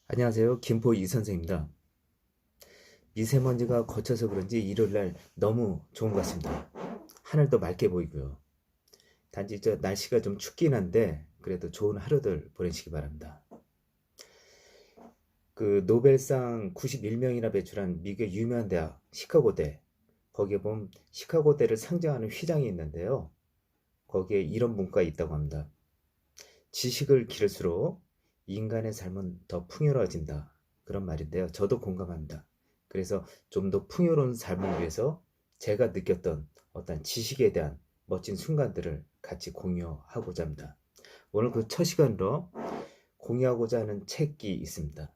안녕하세요. 김포 이선생입니다. 미세먼지가 거쳐서 그런지 일요일날 너무 좋은 것 같습니다. 하늘도 맑게 보이고요. 단지 날씨가 좀 춥긴 한데 그래도 좋은 하루들 보내시기 바랍니다. 그 노벨상 91명이나 배출한 미국의 유명한 대학 시카고대, 거기에 보면 시카고대를 상징하는 휘장이 있는데요. 거기에 이런 문구가 있다고 합니다. 지식을 기를수록 인간의 삶은 더 풍요로워진다. 그런 말인데요. 저도 공감합니다. 그래서 좀 더 풍요로운 삶을 위해서 제가 느꼈던 어떤 지식에 대한 멋진 순간들을 같이 공유하고자 합니다. 오늘 그 첫 시간으로 공유하고자 하는 책이 있습니다.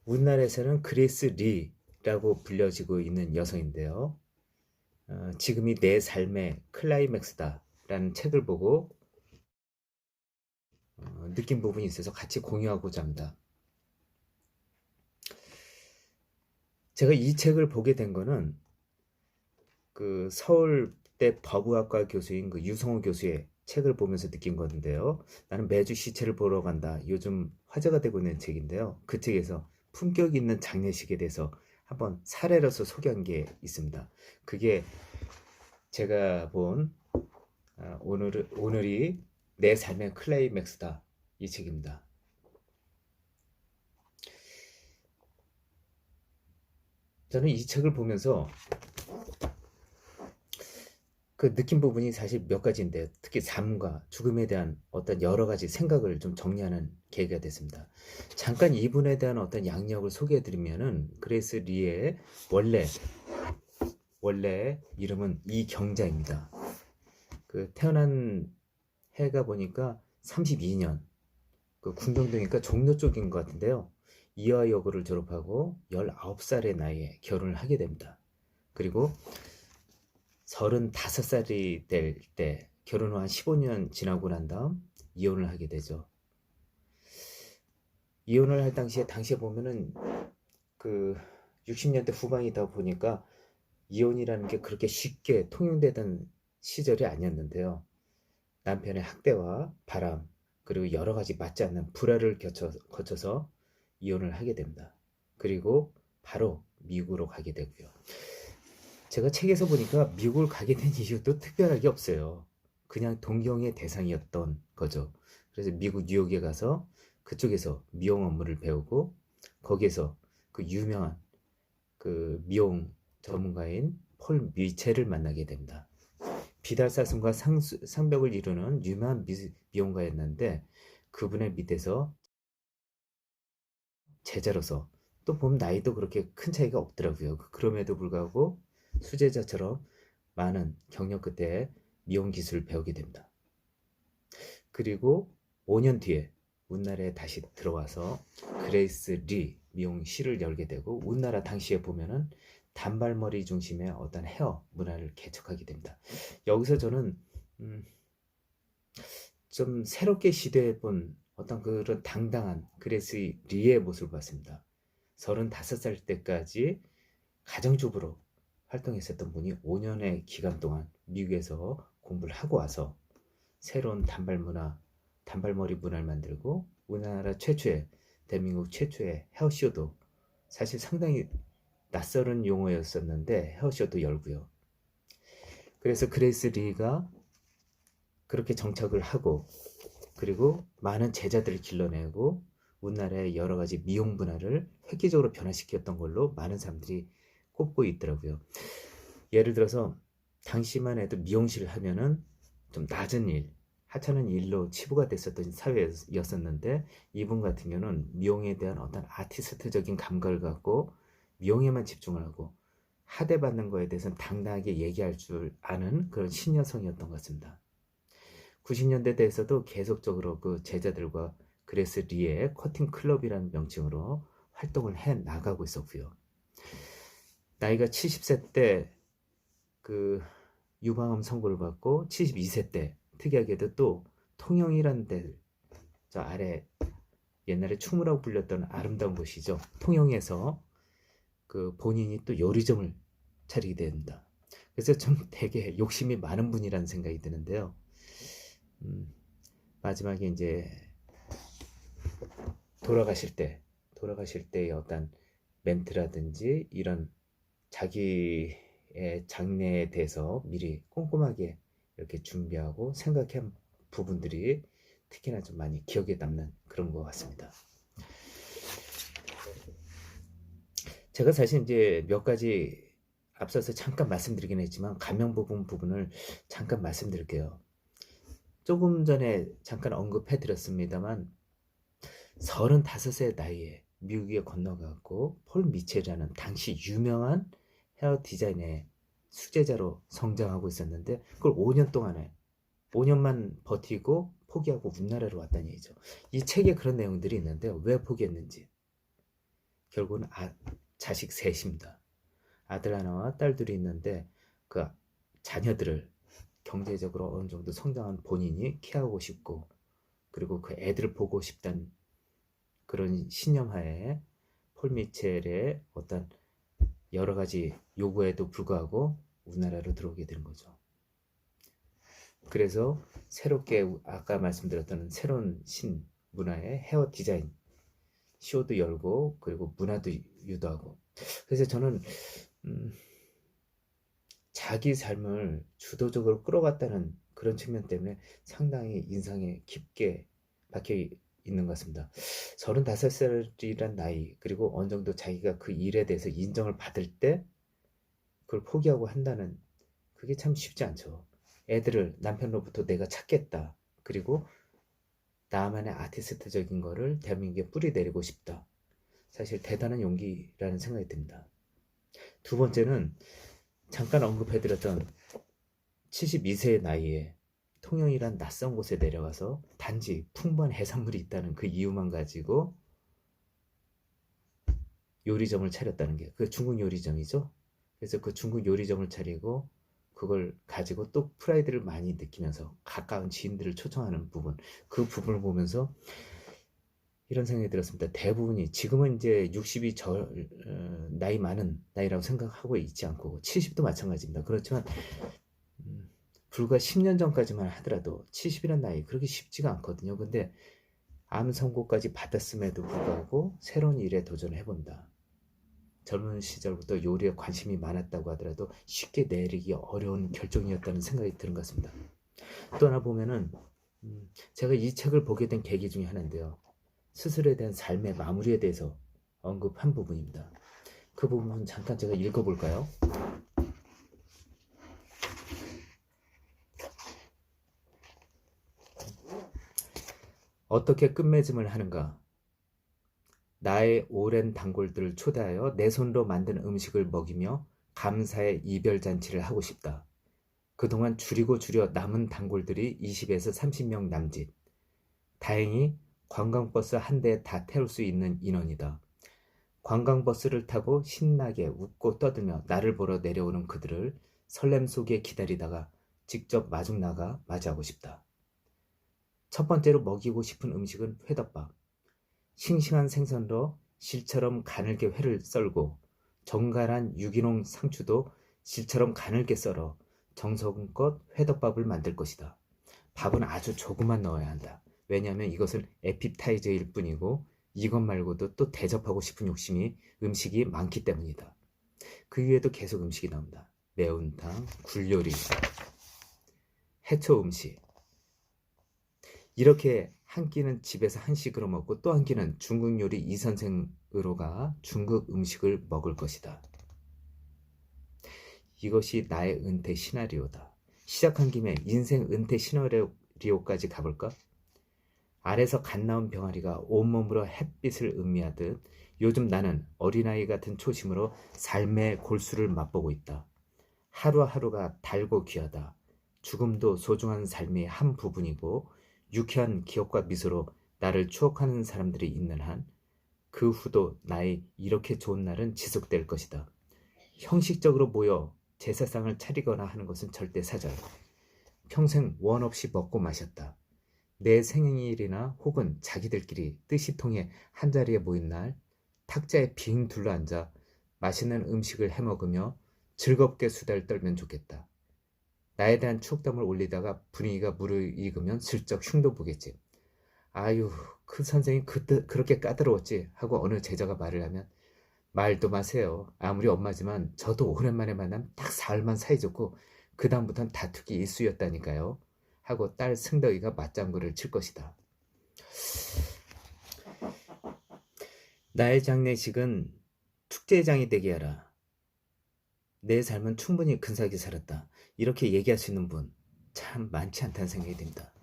우리나라에서는 그레이스 리라고 불려지고 있는 여성인데요. 지금이 내 삶의 클라이맥스다 라는 책을 보고 느낀 부분이 있어서 같이 공유하고자 합니다. 제가 이 책을 보게 된 거는 그 서울대 법의학과 교수인 그 유성호 교수의 책을 보면서 느낀 건데요. 나는 매주 시체를 보러 간다. 요즘 화제가 되고 있는 책인데요. 그 책에서 품격 있는 장례식에 대해서 한번 사례로서 소개한 게 있습니다. 그게 제가 본 오늘이 내 삶의 클라이맥스다. 이 책입니다. 저는 이 책을 보면서 그 느낀 부분이 사실 몇 가지인데 특히 삶과 죽음에 대한 어떤 여러 가지 생각을 좀 정리하는 계기가 됐습니다. 잠깐 이분에 대한 어떤 양력을 소개해 드리면은 그레이스 리의 원래 이름은 이경자입니다. 그 태어난 해가 보니까 32년, 그 군경도니까 종로 쪽인 것 같은데요. 이화여고를 졸업하고 19살의 나이에 결혼을 하게 됩니다. 그리고 35살이 될 때 결혼 후 한 15년 지나고 난 다음 이혼을 하게 되죠. 이혼을 할 당시에 보면은 그 60년대 후반이다 보니까 이혼이라는 게 그렇게 쉽게 통용되던 시절이 아니었는데요. 남편의 학대와 바람, 그리고 여러 가지 맞지 않는 불화를 거쳐서 이혼을 하게 됩니다. 그리고 바로 미국으로 가게 되고요. 제가 책에서 보니까 미국을 가게 된 이유도 특별하게 없어요. 그냥 동경의 대상이었던 거죠. 그래서 미국 뉴욕에 가서 그쪽에서 미용 업무를 배우고 거기에서 그 유명한 그 미용 전문가인 폴 미첼을 만나게 됩니다. 비달사슴과 상벽을 이루는 유명한 미용가였는데 그분의 밑에서 제자로서 또 보면 나이도 그렇게 큰 차이가 없더라고요. 그럼에도 불구하고 수제자처럼 많은 경력 끝에 미용 기술을 배우게 됩니다. 그리고 5년 뒤에 우리나라에 다시 들어와서 그레이스 리 미용실을 열게 되고 우리나라 당시에 보면은 단발머리 중심의 어떤 헤어 문화를 개척하게 됩니다. 여기서 저는 음, 좀 새롭게 시도해본 어떤 그런 당당한 그레이스 리의 모습을 봤습니다. 35살 때까지 가정주부로 활동했었던 분이 5년의 기간 동안 미국에서 공부를 하고 와서 새로운 단발머리 문화를 만들고 우리나라 최초의 대한민국 최초의 헤어쇼도 사실 상당히 낯설은 용어였었는데 헤어쇼도 열고요. 그래서 그레이스 리가 그렇게 정착을 하고 그리고 많은 제자들을 길러내고 우리나라의 여러 가지 미용 문화를 획기적으로 변화시켰던 걸로 많은 사람들이 꼽고 있더라고요. 예를 들어서 당시만 해도 미용실을 하면은 좀 낮은 일, 하찮은 일로 치부가 됐었던 사회였었는데 이분 같은 경우는 미용에 대한 어떤 아티스트적인 감각을 갖고 미용에만 집중을 하고 하대받는 거에 대해서는 당당하게 얘기할 줄 아는 그런 신여성이었던 것 같습니다. 90년대 대에서도 계속적으로 그 제자들과 그레스 리의 커팅 클럽이라는 명칭으로 활동을 해 나가고 있었고요. 나이가 70세 때 그 유방암 선고를 받고 72세 때 특이하게도 또 통영이라는 데 저 아래 옛날에 충무라고 불렸던 아름다운 곳이죠. 통영에서 그 본인이 또 요리점을 차리게 됩니다. 그래서 좀 되게 욕심이 많은 분이라는 생각이 드는데요. 마지막에 이제 돌아가실 때의 어떤 멘트라든지 이런 자기의 장래에 대해서 미리 꼼꼼하게 이렇게 준비하고 생각한 부분들이 특히나 좀 많이 기억에 남는 그런 것 같습니다. 제가 사실 이제 몇 가지 앞서서 잠깐 말씀드리긴 했지만 감명 부분을 잠깐 말씀드릴게요. 조금 전에 잠깐 언급해 드렸습니다만 35세 나이에 미국에 건너갔고 폴 미첼이라는 당시 유명한 헤어 디자인의 수제자로 성장하고 있었는데 그걸 5년 동안에 5년만 버티고 포기하고 우리나라로 왔다는 얘기죠. 이 책에 그런 내용들이 있는데 왜 포기했는지 결국은 자식 셋입니다. 아들 하나와 딸 둘이 있는데 그 자녀들을 경제적으로 어느 정도 성장한 본인이 케어하고 싶고 그리고 그 애들을 보고 싶다는 그런 신념하에 폴 미첼의 어떤 여러 가지 요구에도 불구하고 우리나라로 들어오게 된 거죠. 그래서 새롭게 아까 말씀드렸던 새로운 신문화의 헤어 디자인 쇼도 열고 그리고 문화도 유도하고 그래서 저는 자기 삶을 주도적으로 끌어갔다는 그런 측면 때문에 상당히 인상에 깊게 박혀 있는 것 같습니다. 35살이란 나이 그리고 어느 정도 자기가 그 일에 대해서 인정을 받을 때 그걸 포기하고 한다는 그게 참 쉽지 않죠. 애들을 남편으로부터 내가 찾겠다. 그리고 나만의 아티스트적인 거를 대한민국에 뿌리 내리고 싶다. 사실 대단한 용기라는 생각이 듭니다. 두 번째는 잠깐 언급해드렸던 72세의 나이에 통영이란 낯선 곳에 내려가서 단지 풍부한 해산물이 있다는 그 이유만 가지고 요리점을 차렸다는 게 그 중국 요리점이죠. 그래서 그 중국 요리점을 차리고 그걸 가지고 또 프라이드를 많이 느끼면서 가까운 지인들을 초청하는 부분 그 부분을 보면서 이런 생각이 들었습니다. 대부분이 지금은 이제 60이 나이 많은 나이라고 생각하고 있지 않고 70도 마찬가지입니다. 그렇지만 불과 10년 전까지만 하더라도 70이란 나이 그렇게 쉽지가 않거든요. 근데 암 선고까지 받았음에도 불구하고 새로운 일에 도전해본다. 젊은 시절부터 요리에 관심이 많았다고 하더라도 쉽게 내리기 어려운 결정이었다는 생각이 드는 것 같습니다. 또 하나 보면은 제가 이 책을 보게 된 계기 중에 하나인데요. 스스로에 대한 삶의 마무리에 대해서 언급한 부분입니다. 그 부분 잠깐 제가 읽어볼까요? 어떻게 끝맺음을 하는가? 나의 오랜 단골들을 초대하여 내 손으로 만든 음식을 먹이며 감사의 이별 잔치를 하고 싶다. 그동안 줄여 남은 단골들이 20에서 30명 남짓. 다행히 관광버스 한 대에 다 태울 수 있는 인원이다. 관광버스를 타고 신나게 웃고 떠들며 나를 보러 내려오는 그들을 설렘 속에 기다리다가 직접 마중 나가 맞이하고 싶다. 첫 번째로 먹이고 싶은 음식은 회덮밥. 싱싱한 생선으로 실처럼 가늘게 회를 썰고 정갈한 유기농 상추도 실처럼 가늘게 썰어 정성껏 회덮밥을 만들 것이다. 밥은 아주 조금만 넣어야 한다. 왜냐하면 이것은 에피타이저일 뿐이고 이것 말고도 또 대접하고 싶은 욕심이 음식이 많기 때문이다. 그 위에도 계속 음식이 나온다. 매운탕, 굴요리, 해초 음식. 이렇게 한 끼는 집에서 한식으로 먹고 또 한 끼는 중국 요리 이선생으로 가 중국 음식을 먹을 것이다. 이것이 나의 은퇴 시나리오다. 시작한 김에 인생 은퇴 시나리오까지 가볼까? 알에서 갓 나온 병아리가 온몸으로 햇빛을 음미하듯 요즘 나는 어린아이 같은 초심으로 삶의 골수를 맛보고 있다. 하루하루가 달고 귀하다. 죽음도 소중한 삶의 한 부분이고 유쾌한 기억과 미소로 나를 추억하는 사람들이 있는 한 그 후도 나의 이렇게 좋은 날은 지속될 것이다. 형식적으로 모여 제사상을 차리거나 하는 것은 절대 사절. 평생 원 없이 먹고 마셨다. 내 생일이나 혹은 자기들끼리 뜻이 통해 한자리에 모인 날 탁자에 빙 둘러앉아 맛있는 음식을 해먹으며 즐겁게 수다를 떨면 좋겠다. 나에 대한 추억담을 올리다가 분위기가 무르익으면 슬쩍 흉도 보겠지. 아유, 그 선생님 그때 그렇게 까다로웠지 하고 어느 제자가 말을 하면 말도 마세요. 아무리 엄마지만 저도 오랜만에 만나면 딱 사흘만 사이좋고 그다음부턴 다투기 일쑤였다니까요. 하고 딸 승덕이가 맞장구를 칠 것이다. 나의 장례식은 축제장이 되게 하라. 내 삶은 충분히 근사하게 살았다. 이렇게 얘기할 수 있는 분 참 많지 않다는 생각이 듭니다.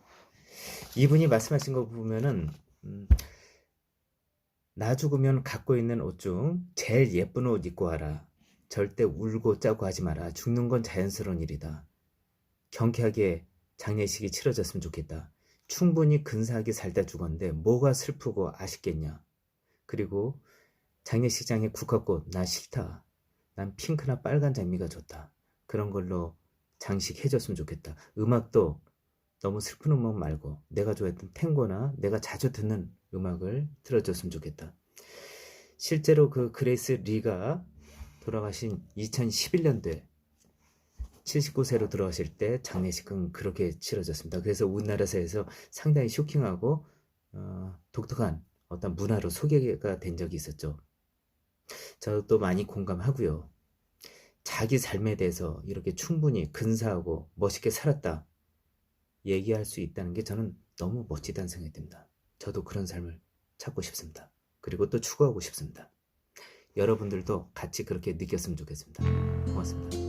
이분이 말씀하신 거 보면은 나 죽으면 갖고 있는 옷 중 제일 예쁜 옷 입고 와라. 절대 울고 짜고 하지 마라. 죽는 건 자연스러운 일이다. 경쾌하게 장례식이 치러졌으면 좋겠다. 충분히 근사하게 살다 죽었는데 뭐가 슬프고 아쉽겠냐. 그리고 장례식장에 국화꽃 나 싫다. 난 핑크나 빨간 장미가 좋다. 그런 걸로 장식해줬으면 좋겠다. 음악도 너무 슬픈 음악 말고 내가 좋아했던 탱고나 내가 자주 듣는 음악을 틀어줬으면 좋겠다. 실제로 그 그레이스 리가 돌아가신 2011년도에 79세로 돌아가실 때 장례식은 그렇게 치러졌습니다. 그래서 우리나라에서 상당히 쇼킹하고 독특한 어떤 문화로 소개가 된 적이 있었죠. 저도 많이 공감하고요. 자기 삶에 대해서 이렇게 충분히 근사하고 멋있게 살았다 얘기할 수 있다는 게 저는 너무 멋지다는 생각이 듭니다. 저도 그런 삶을 찾고 싶습니다. 그리고 또 추구하고 싶습니다. 여러분들도 같이 그렇게 느꼈으면 좋겠습니다. 고맙습니다.